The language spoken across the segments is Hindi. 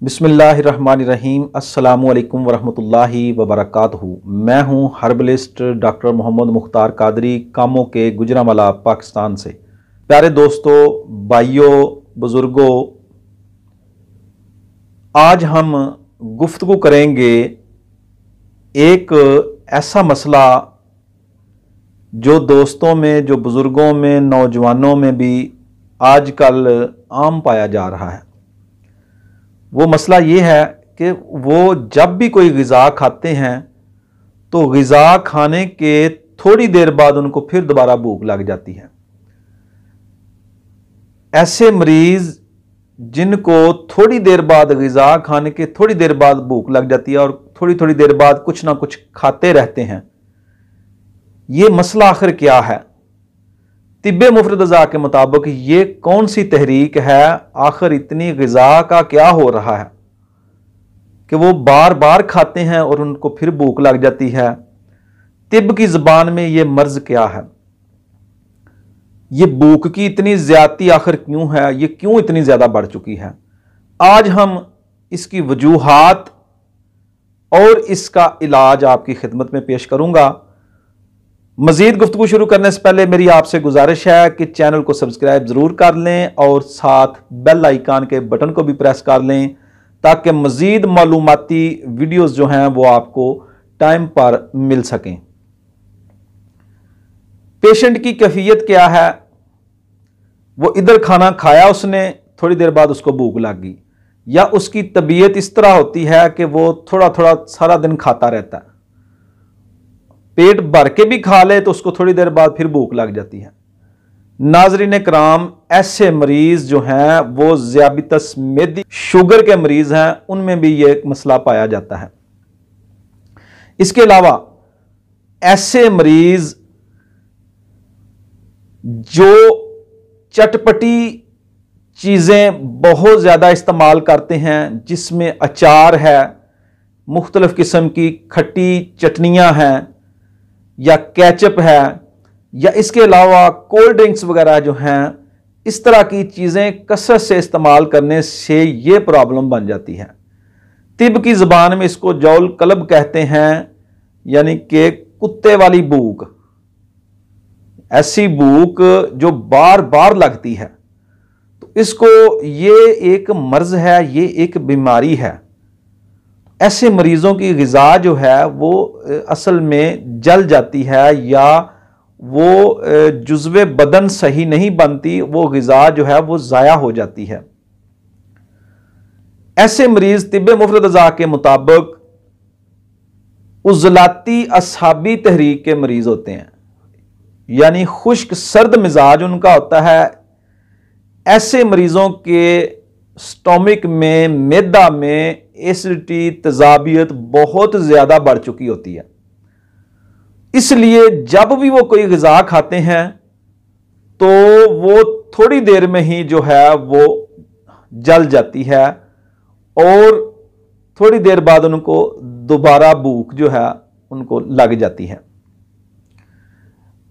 बिस्मिल्लाहिर्रहमानिर्रहीम। अस्सलामुअलैकुम वरहमतुल्लाहि वबरकातुहू। मैं हूँ हर्बलिस्ट डॉक्टर मोहम्मद मुख्तार कादरी, कामों के गुजरांवाला, पाकिस्तान से। प्यारे दोस्तों, भाइयों, बुज़ुर्गों, आज हम गुफ्तगू करेंगे एक ऐसा मसला जो दोस्तों में, जो बुज़ुर्गों में, नौजवानों में भी आजकल आम पाया जा रहा है। वो मसला ये है कि वो जब भी कोई ग़िज़ा खाते हैं तो ग़िज़ा खाने के थोड़ी देर बाद उनको फिर दोबारा भूख लग जाती है। ऐसे मरीज़ जिनको थोड़ी देर बाद, ग़िज़ा खाने के थोड़ी देर बाद भूख लग जाती है और थोड़ी थोड़ी देर बाद कुछ ना कुछ खाते रहते हैं, ये मसला आखिर क्या है? तिब्बे मुफरदज़ा के मुताबिक ये कौन सी तहरीक है? आखिर इतनी ग़िज़ा का क्या हो रहा है कि वो बार बार खाते हैं और उनको फिर भूख लग जाती है? तिब्ब की ज़बान में ये मर्ज़ क्या है? ये भूख की इतनी ज़्यादती आखिर क्यों है? ये क्यों इतनी ज़्यादा बढ़ चुकी है? आज हम इसकी वजूहात और इसका इलाज आपकी खिदमत में पेश करूँगा। मज़ीद गुफ्तगू शुरू करने से पहले मेरी आपसे गुजारिश है कि चैनल को सब्सक्राइब ज़रूर कर लें और साथ बेल आइकन के बटन को भी प्रेस कर लें ताकि मज़ीद मालूमाती वीडियोस जो हैं वो आपको टाइम पर मिल सकें। पेशेंट की कैफियत क्या है? वो इधर खाना खाया उसने, थोड़ी देर बाद उसको भूख लग गई, या उसकी तबीयत इस तरह होती है कि वो थोड़ा थोड़ा सारा दिन खाता रहता है, पेट भर के भी खा ले तो उसको थोड़ी देर बाद फिर भूख लग जाती है। नाज़रीन कराम, ऐसे मरीज जो हैं वो ज़ियाबितस मेदी, शुगर के मरीज हैं, उनमें भी ये मसला पाया जाता है। इसके अलावा ऐसे मरीज जो चटपटी चीज़ें बहुत ज़्यादा इस्तेमाल करते हैं, जिसमें अचार है, मुख्तलिफ किस्म की खट्टी चटनियाँ हैं, या केचप है, या इसके अलावा कोल्ड ड्रिंक्स वगैरह जो हैं, इस तरह की चीज़ें कसरत से इस्तेमाल करने से ये प्रॉब्लम बन जाती है। तिब्ब की ज़बान में इसको जौल कलब कहते हैं, यानी कि कुत्ते वाली भूख। ऐसी भूख जो बार बार लगती है, तो इसको, ये एक मर्ज़ है, ये एक बीमारी है। ऐसे मरीज़ों की ग़िज़ा जो है वो असल में जल जाती है, या वो जुज़्वे बदन सही नहीं बनती, वो ग़िज़ा जो है वो ज़ाया हो जाती है। ऐसे मरीज़ तिब्बे मुफरदज़ा के मुताबिक उज़लाती असहाबी तहरीक के मरीज़ होते हैं, यानी खुश्क सर्द मिजाज उनका होता है। ऐसे मरीज़ों के स्टोमिक में, मैदा में एसिडिटी, तेज़ाबियत बहुत ज़्यादा बढ़ चुकी होती है। इसलिए जब भी वो कोई ग़िज़ा खाते हैं तो वो थोड़ी देर में ही जो है वो जल जाती है और थोड़ी देर बाद उनको दोबारा भूख जो है उनको लग जाती है।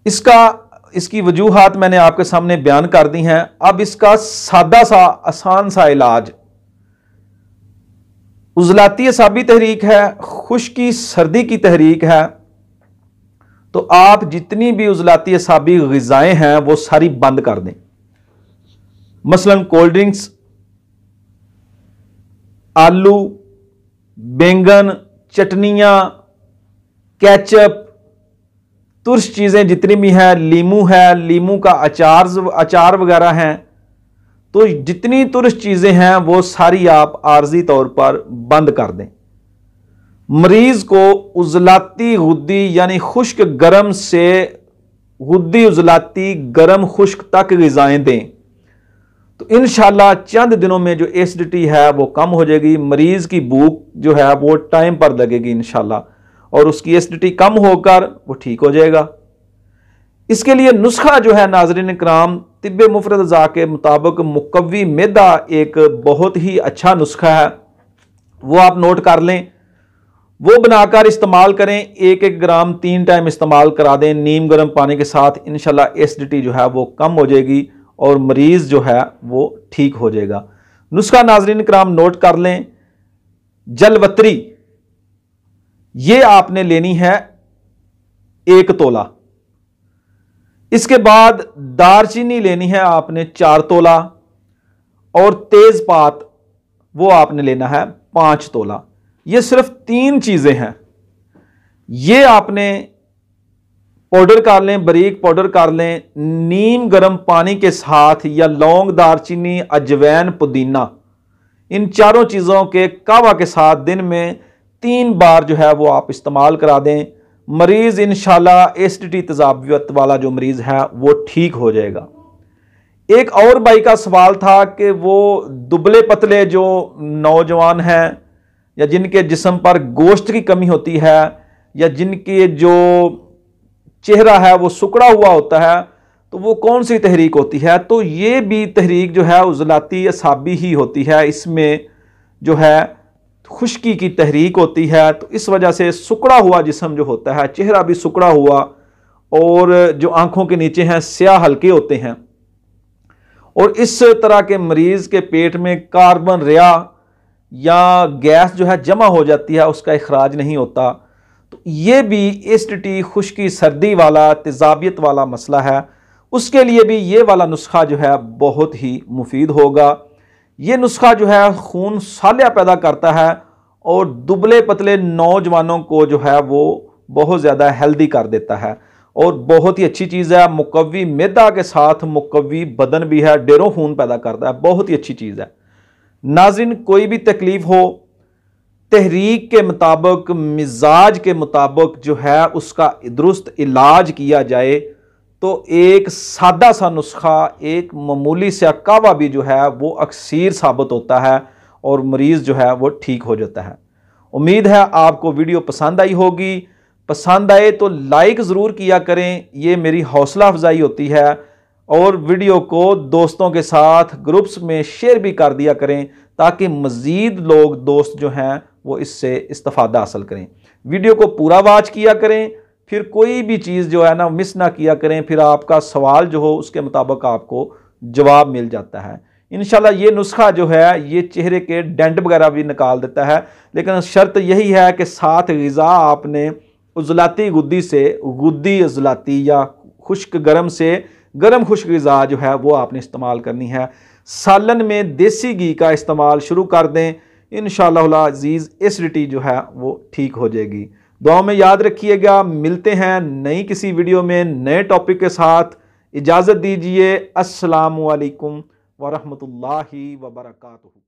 इसकी वजूहात मैंने आपके सामने बयान कर दी हैं। अब इसका सादा सा, आसान सा इलाज, उज़लाती असाबी तहरीक है, खुश्की सर्दी की तहरीक है, तो आप जितनी भी उज़लाती असाबी ग़िज़ाएं हैं वो सारी बंद कर दें। मसलन कोल्ड ड्रिंक्स, आलू, बैंगन, चटनियाँ, केचप, तुर्श चीज़ें जितनी भी हैं, लीमू है, लीमू का अचार वगैरह हैं, तो जितनी तुर्श चीज़ें हैं वो सारी आप आर्जी तौर पर बंद कर दें। मरीज़ को उज़लाती गुद्दी, यानी खुश्क गर्म से गुद्दी उज़लाती गर्म खुश्क तक ग़िज़ाएं दें, तो इंशाअल्लाह चंद दिनों में जो एसिडिटी है वो कम हो जाएगी। मरीज़ की भूख जो है वो टाइम पर लगेगी इंशाअल्लाह, और उसकी एसिडिटी कम होकर वो ठीक हो जाएगा। इसके लिए नुस्खा जो है नाज़रीन कराम, तिब्बे मुफरदज़ा के मुताबिक मुकव्वी मैदा एक बहुत ही अच्छा नुस्खा है, वो आप नोट कर लें, वो बनाकर इस्तेमाल करें। 1-1 ग्राम 3 टाइम इस्तेमाल करा दें नीम गर्म पानी के साथ। इंशाल्लाह एसिडिटी जो है वो कम हो जाएगी और मरीज़ जो है वो ठीक हो जाएगा। नुस्खा नाज़रीन कराम नोट कर लें। जलवत्री ये आपने लेनी है 1 तोला। इसके बाद दारचीनी लेनी है आपने 4 तोला और तेजपात वो आपने लेना है 5 तोला। ये सिर्फ 3 चीजें हैं। ये आपने पाउडर कर लें, बारीक पाउडर कर लें नीम गर्म पानी के साथ, या लौंग, दारचीनी, अजवैन, पुदीना, इन चारों चीज़ों के कावा के साथ दिन में 3 बार जो है वो आप इस्तेमाल करा दें। मरीज़ इंशाल्लाह एसिडिटी तेजाबियत वाला जो मरीज़ है वो ठीक हो जाएगा। एक और भाई का सवाल था कि वो दुबले पतले जो नौजवान हैं या जिनके जिस्म पर गोश्त की कमी होती है या जिनके जो चेहरा है वो सुकड़ा हुआ होता है, तो वो कौन सी तहरीक होती है? तो ये भी तहरीक जो है उज़लाती असाबी ही होती है। इसमें जो है खुश्की की तहरीक होती है। तो इस वजह से सुकड़ा हुआ जिस्म जो होता है, चेहरा भी सुकड़ा हुआ और जो आंखों के नीचे हैं स्याह हल्के होते हैं, और इस तरह के मरीज़ के पेट में कार्बन रिया या गैस जो है जमा हो जाती है, उसका इखराज नहीं होता। तो ये भी एसिडिटी, खुश्की, सर्दी वाला, तेजाबियत वाला मसला है। उसके लिए भी ये वाला नुस्खा जो है बहुत ही मुफीद होगा। ये नुस्खा जो है खून सालिया पैदा करता है और दुबले पतले नौजवानों को जो है वो बहुत ज़्यादा हेल्दी कर देता है और बहुत ही अच्छी चीज़ है। मुकव्वी मैदा के साथ मुकव्वी बदन भी है, ढेरों खून पैदा करता है, बहुत ही अच्छी चीज़ है। नाज़रीन, कोई भी तकलीफ हो, तहरीक के मुताबिक, मिजाज के मुताबिक जो है उसका दुरुस्त इलाज किया जाए तो एक सादा सा नुस्खा, एक मामूली सा कावा भी जो है वो अक्सीर साबित होता है और मरीज़ जो है वो ठीक हो जाता है। उम्मीद है आपको वीडियो पसंद आई होगी। पसंद आए तो लाइक ज़रूर किया करें, ये मेरी हौसला अफजाई होती है। और वीडियो को दोस्तों के साथ ग्रुप्स में शेयर भी कर दिया करें ताकि मज़ीद लोग दोस्त जो हैं वो इससे इस्तिफादा हासिल करें। वीडियो को पूरा वॉच किया करें, फिर कोई भी चीज़ जो है ना मिस ना किया करें, फिर आपका सवाल जो हो उसके मुताबिक आपको जवाब मिल जाता है। इंशाल्लाह ये नुस्खा जो है ये चेहरे के डेंट वगैरह भी निकाल देता है, लेकिन शर्त यही है कि साथ ग़िज़ा आपने उज़लाती गुद्दी से गुद्दी उज़लाती या खुश्क गर्म से गर्म खुश्क ग़िज़ा जो है वो आपने इस्तेमाल करनी है। सालन में देसी घी का इस्तेमाल शुरू कर दें, इंशाअल्लाह अज़ीज़ एसिडिटी जो है वो ठीक हो जाएगी। दुआ में याद रखिएगा। मिलते हैं नई किसी वीडियो में नए टॉपिक के साथ। इजाज़त दीजिए। अस्सलामु अलैकुम वरहमतुल्लाहि वबरकातुहू।